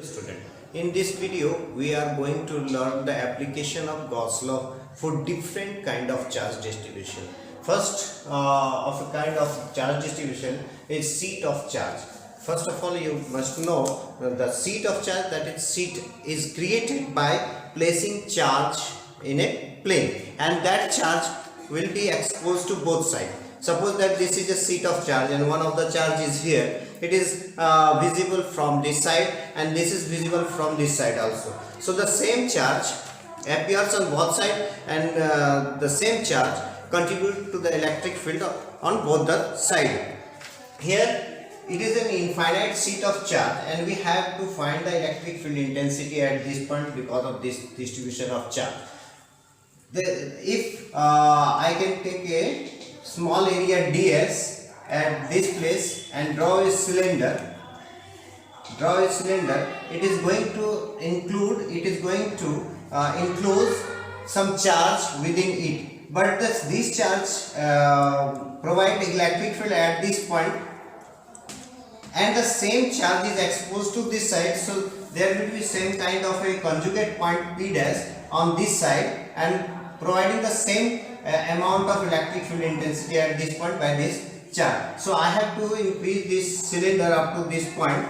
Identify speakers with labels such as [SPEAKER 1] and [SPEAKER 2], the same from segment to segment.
[SPEAKER 1] Student, in this video we are going to learn the application of Gauss law for different kind of charge distribution. First of a kind of charge distribution is seat of charge. First of all, you must know the seat of charge, that is seat is created by placing charge in a plane, and that charge will be exposed to both sides. Suppose that this is a seat of charge and one of the charge is here. It is visible from this side and this is visible from this side also. So the same charge appears on both sides, and the same charge contribute to the electric field on both the sides. Here it is an infinite seat of charge and we have to find the electric field intensity at this point because of this distribution of charge. If I can take a small area ds at this place and draw a cylinder, it is going to enclose some charge within it, but this charge provide electric field at this point, and the same charge is exposed to this side, so there will be same kind of a conjugate point P dash on this side and providing the same amount of electric field intensity at this point by this charge. So I have to increase this cylinder up to this point.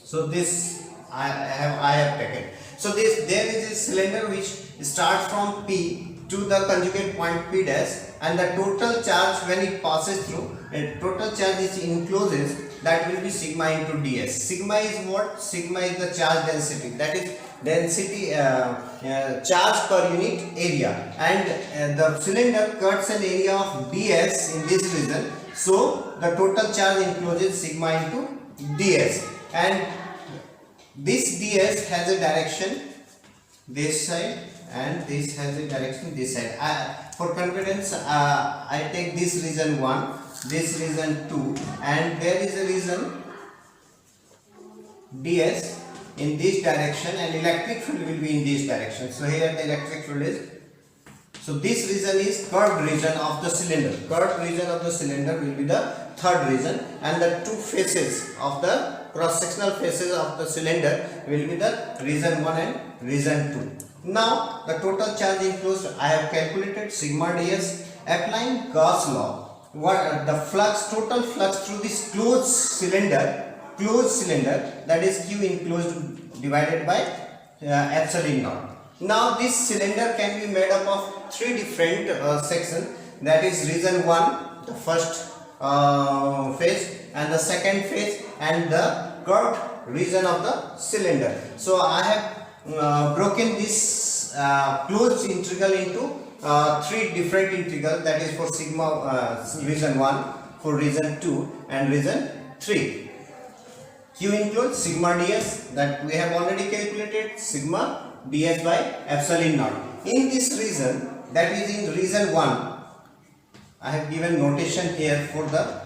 [SPEAKER 1] So this I have taken. So there is a cylinder which starts from P to the conjugate point P dash, and the total charge when it passes through, and total charge is encloses, that will be sigma into ds. Sigma is what? Sigma is the charge density, that is density charge per unit area, and the cylinder cuts an area of ds in this region, so the total charge encloses sigma into ds, and this ds has a direction this side and this has a direction this side. For convenience I take this region 1, this region 2, and there is a region ds in this direction and electric field will be in this direction. So here the electric field is, so this region is curved region of the cylinder. Curved region of the cylinder will be the third region, and the two faces of the cross-sectional faces of the cylinder will be the region 1 and region 2. Now the total charge enclosed, I have calculated sigma ds. Applying Gauss law, what the flux, total flux through this closed cylinder, that is Q enclosed divided by epsilon naught. Now this cylinder can be made up of three different sections, that is region 1, the first phase, and the second phase, and the curved region of the cylinder. So I have broken this closed integral into three different integrals, that is for sigma region 1, for region 2 and region 3. Q includes sigma ds, that we have already calculated, sigma ds by epsilon naught. In this region, that is in region 1, I have given notation here for the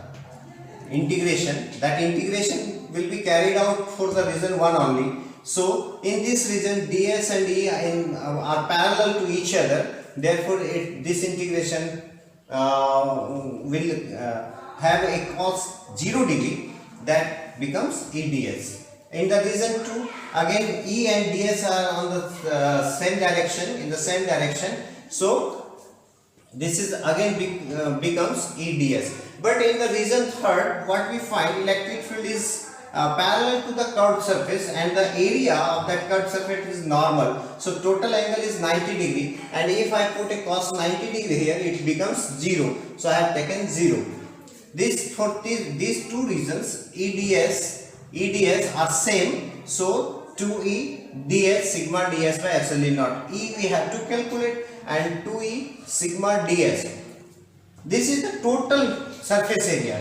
[SPEAKER 1] integration. That integration will be carried out for the region 1 only. So in this region ds and e are parallel to each other, therefore this integration will have a cos 0 degree, that becomes eds. In the region 2, again E and ds are on the same direction, in the same direction, so this is again becomes eds. But in the region 3rd, what we find, electric field is parallel to the curved surface and the area of that curved surface is normal, so total angle is 90 degree, and if I put a cos 90 degree here, it becomes 0, so I have taken 0. This for these two regions eds are same, so 2e ds sigma ds by epsilon naught. E we have to calculate, and 2e sigma ds. This is the total surface area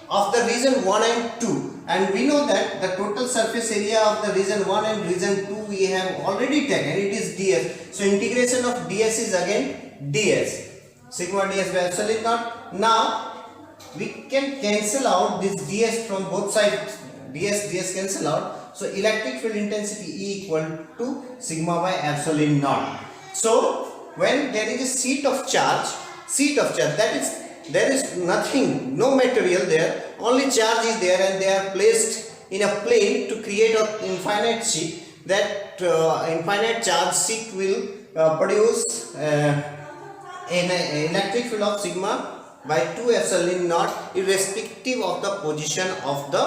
[SPEAKER 1] of the region 1 and 2, and we know that the total surface area of the region 1 and region 2 we have already taken, it is ds. So integration of ds is again ds, sigma ds by epsilon naught. Now we can cancel out this ds from both sides, ds cancel out, so electric field intensity E equal to sigma by epsilon naught. So when there is a seat of charge, that is there is nothing, no material there, only charge is there, and they are placed in a plane to create an infinite sheet. That infinite charge sheet will produce an electric field of sigma by 2 epsilon naught irrespective of the position of the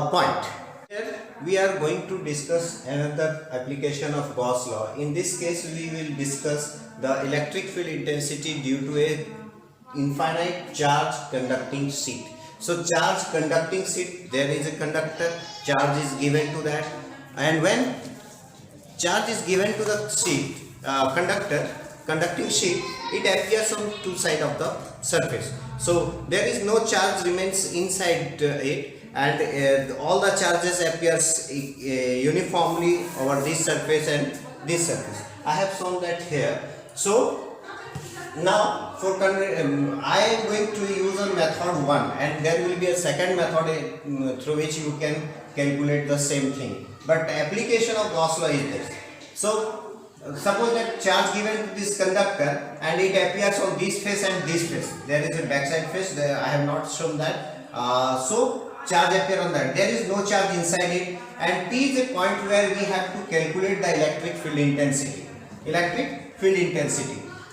[SPEAKER 1] point. Here we are going to discuss another application of Gauss law. In this case we will discuss the electric field intensity due to a infinite charge conducting sheet. So charge conducting sheet, there is a conductor, charge is given to that, and when charge is given to the sheet, conducting sheet, it appears on two sides of the surface. So there is no charge remains inside it, and all the charges appears uniformly over this surface and this surface. I have shown that here. So now for I am going to use a method 1, and there will be a second method through which you can calculate the same thing, but application of Gauss law is this. So suppose that charge given to this conductor and it appears on this face and this face. There is a backside face, there I have not shown that. So charge appear on that. There is no charge inside it, and P is a point where we have to calculate the electric field intensity.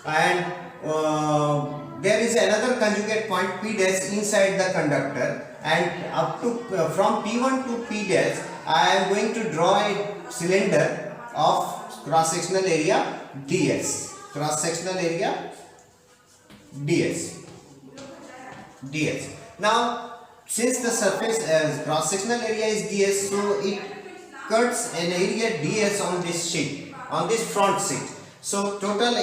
[SPEAKER 1] And there is another conjugate point P dash inside the conductor, and up to from P1 to P dash I am going to draw a cylinder of cross sectional area ds. Now since the surface cross sectional area is ds, so it cuts an area ds on this sheet, on this front sheet. So total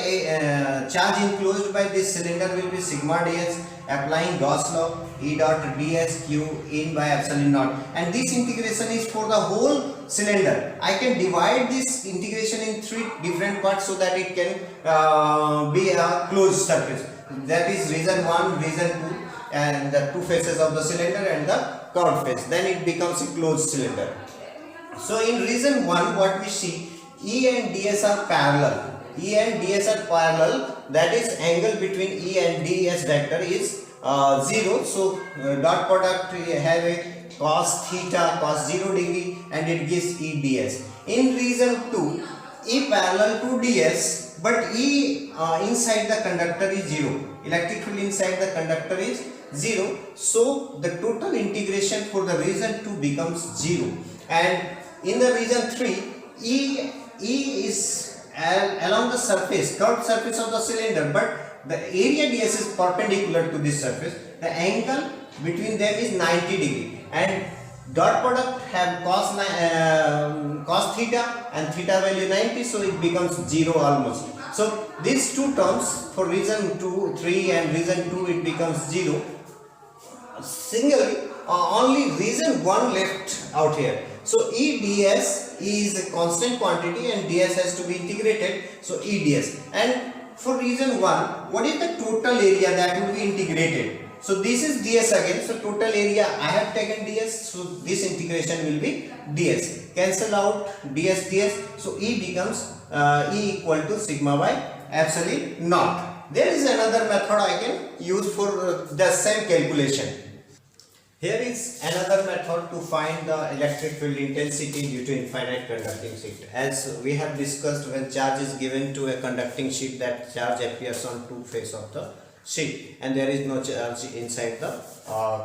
[SPEAKER 1] charge enclosed by this cylinder will be sigma ds, applying Gauss law, E dot ds q in by epsilon naught, and this integration is for the whole cylinder. I can divide this integration in 3 different parts so that it can be a closed surface. That is region 1, region 2, and the 2 faces of the cylinder and the curved face. Then it becomes a closed cylinder. So in region 1, what we see, E and ds are parallel. That is angle between E and ds vector is 0. So dot product we have a cos theta, cos 0 degree, and it gives E ds. In region 2, E parallel to ds, but E inside the conductor is 0. Electric field inside the conductor is 0. So the total integration for the region 2 becomes 0. And in the region 3, E is along the surface, curved surface of the cylinder, but the area ds is perpendicular to this surface. The angle between them is 90 degree, and dot product have cos theta and theta value 90, so it becomes 0 almost. So these two terms for region 2, 3 and region 2, it becomes 0. Singly, only region 1 left out here. So EDS is a constant quantity and ds has to be integrated, so EDS. And for region 1, what is the total area that will be integrated? So this is ds again, so total area I have taken ds, so this integration will be ds. Cancel out ds, so E becomes E equal to sigma by epsilon naught. There is another method I can use for the same calculation. Here is another method to find the electric field intensity due to infinite conducting sheet. As we have discussed, when charge is given to a conducting sheet, that charge appears on 2 faces of the sheet and there is no charge inside the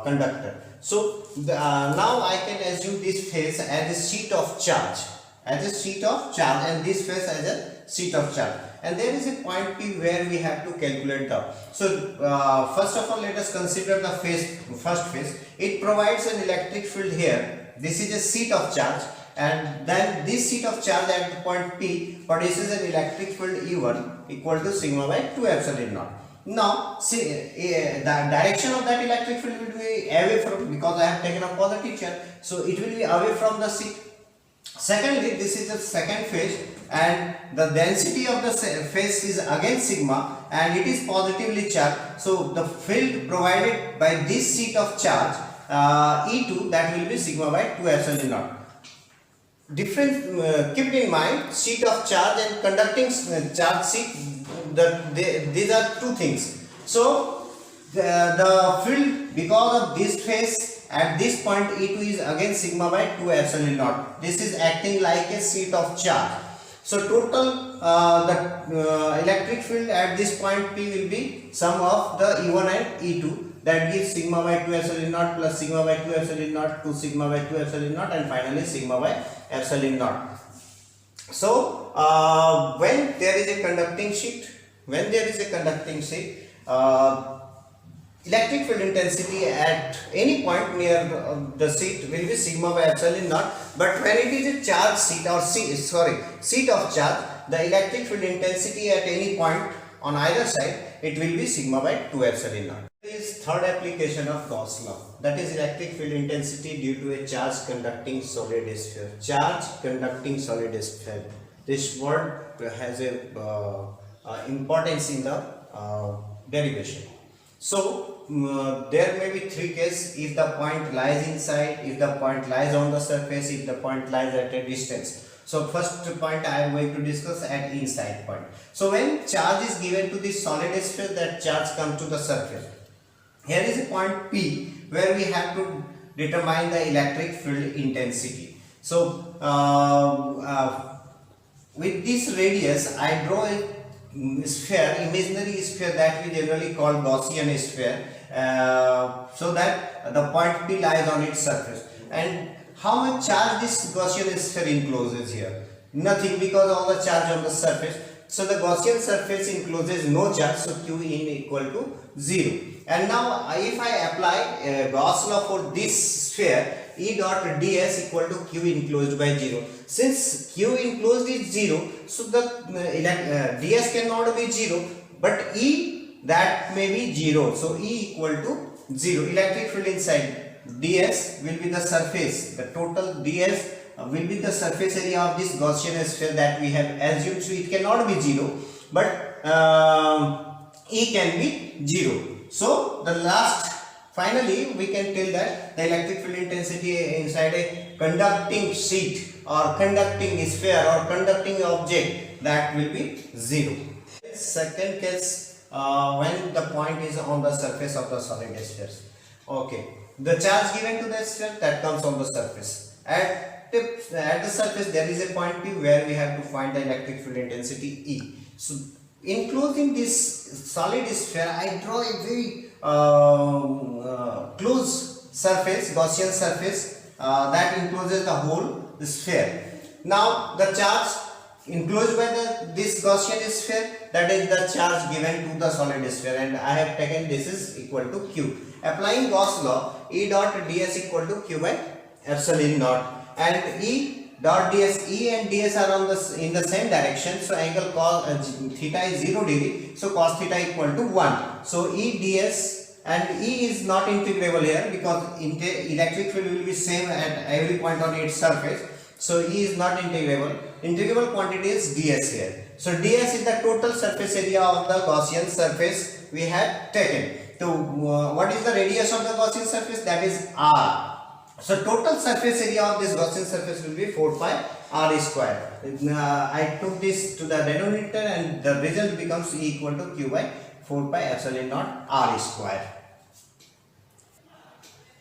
[SPEAKER 1] conductor. So now I can assume this face as a sheet of charge, and this face as a sheet of charge. And there is a point P where we have to calculate the. So first of all, let us consider the first phase. It provides an electric field here. This is a sheet of charge, and then this sheet of charge at the point P produces an electric field E1 equal to sigma by 2 epsilon naught. Now see, the direction of that electric field will be away from, because I have taken a positive charge, so it will be away from the sheet. Secondly, this is the second phase, and the density of the phase is again sigma, and it is positively charged. So the field provided by this sheet of charge E2, that will be sigma by 2 epsilon naught. Keep it in mind, sheet of charge and conducting charge sheet, these are two things. So the field because of this phase at this point E2 is again sigma by 2 epsilon naught. This is acting like a sheet of charge. So total the electric field at this point P will be sum of the E1 and E2, that gives sigma by 2 epsilon naught plus sigma by 2 epsilon naught to sigma by 2 epsilon naught and finally sigma by epsilon naught. So when there is a conducting sheet, electric field intensity at any point near the sheet will be sigma by epsilon naught. But when it is a charge sheet or sheet of charge, the electric field intensity at any point on either side, it will be sigma by 2 epsilon naught. This is third application of Gauss law, that is electric field intensity due to a charge conducting solid sphere. Charge conducting solid sphere. This word has a importance in the derivation. So there may be three cases: if the point lies inside, if the point lies on the surface, if the point lies at a distance. So first point I am going to discuss at inside point. So when charge is given to the solid sphere, that charge comes to the surface. Here is a point P where we have to determine the electric field intensity. So with this radius I draw a sphere, imaginary sphere, that we generally call Gaussian sphere, so that the point P lies on its surface. And how much charge this Gaussian sphere encloses here? Nothing, because all the charge on the surface. So the Gaussian surface encloses no charge, so Q in equal to 0. And now if I apply Gauss law for this sphere, E dot ds equal to Q enclosed by 0. Since Q enclosed is 0, so the ds cannot be 0, but E that may be 0. So E equal to 0. Electric field inside ds will be the surface. The total ds will be the surface area of this Gaussian sphere that we have assumed. So it cannot be 0, but E can be 0. So the finally we can tell that the electric field intensity inside a conducting sheet or conducting sphere or conducting object, that will be 0. Second case, when the point is on the surface of the solid sphere. Okay, the charge given to the sphere, that comes on the surface. At the surface there is a point P where we have to find the electric field intensity E. So enclosing this solid sphere, I draw a very close surface, Gaussian surface, that encloses the whole sphere. Now the charge enclosed by this Gaussian sphere, that is the charge given to the solid sphere, and I have taken this is equal to Q. Applying Gauss law, E dot ds equal to Q by epsilon naught, and E dot ds, E and ds are on in the same direction, so angle cos theta is 0 degree, so cos theta equal to 1. So E ds, and E is not integrable here because electric field will be same at every point on its surface, so E is not integrable. Integrable quantity is ds here. So ds is the total surface area of the Gaussian surface we have taken. So what is the radius of the Gaussian surface? That is r. So total surface area of this Gaussian surface will be 4 pi r square. I took this to the denominator and the result becomes E equal to Q by 4 pi epsilon naught r square.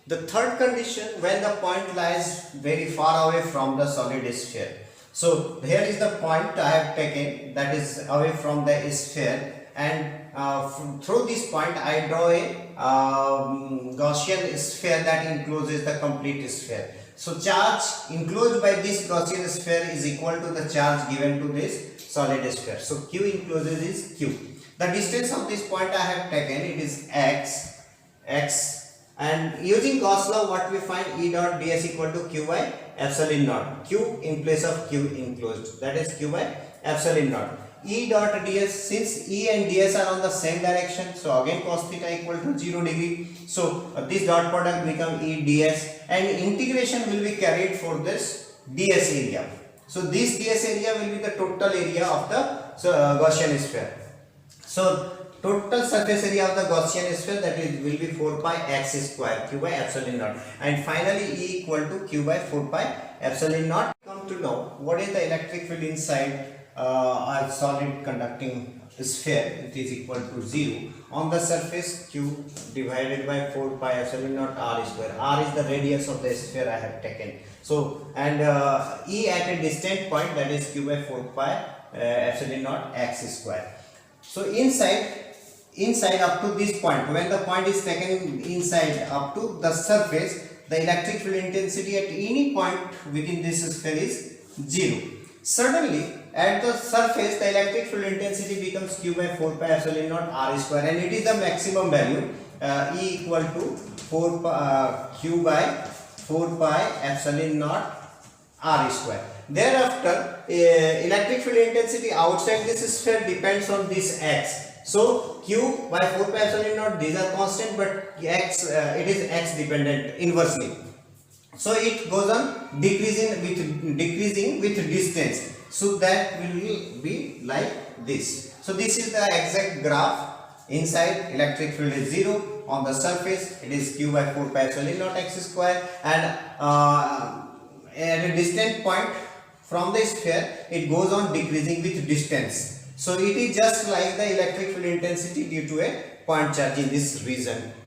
[SPEAKER 1] The third condition, when the point lies very far away from the solid sphere. So here is the point I have taken, that is away from the sphere, and through this point I draw a Gaussian sphere that encloses the complete sphere. So charge enclosed by this Gaussian sphere is equal to the charge given to this solid sphere. So Q encloses is Q. The distance of this point I have taken, it is x, and using Gauss law what we find, E dot ds equal to Q by epsilon naught. Q in place of Q enclosed, that is Q by epsilon naught. E dot ds, since E and ds are on the same direction, so again cos theta equal to 0 degree. So this dot product become E ds, and integration will be carried for this ds area. So this ds area will be the total area of the Gaussian sphere. So total surface area of the Gaussian sphere, that is will be 4 pi x square Q by epsilon naught, and finally E equal to Q by 4 pi epsilon naught. Come to know what is the electric field inside a solid conducting sphere, it is equal to 0. On the surface, q divided by 4 pi epsilon naught r square. R is the radius of the sphere I have taken. So, and E at a distant point, that is q by 4 pi epsilon naught x square. So inside up to this point, when the point is taken inside up to the surface, the electric field intensity at any point within this sphere is 0. Suddenly at the surface, the electric field intensity becomes q by 4 pi epsilon naught r square, and it is the maximum value, E equal to 4 pi, q by 4 pi epsilon naught r square. Thereafter, electric field intensity outside this sphere depends on this x. So q by 4 pi epsilon naught, these are constant, but x, it is x dependent inversely. So it goes on decreasing with distance. So that will be like this. So this is the exact graph. Inside, electric field is 0. On the surface, it is q by 4 pi epsilon naught x square, and at a distant point from the sphere, it goes on decreasing with distance. So it is just like the electric field intensity due to a point charge in this region.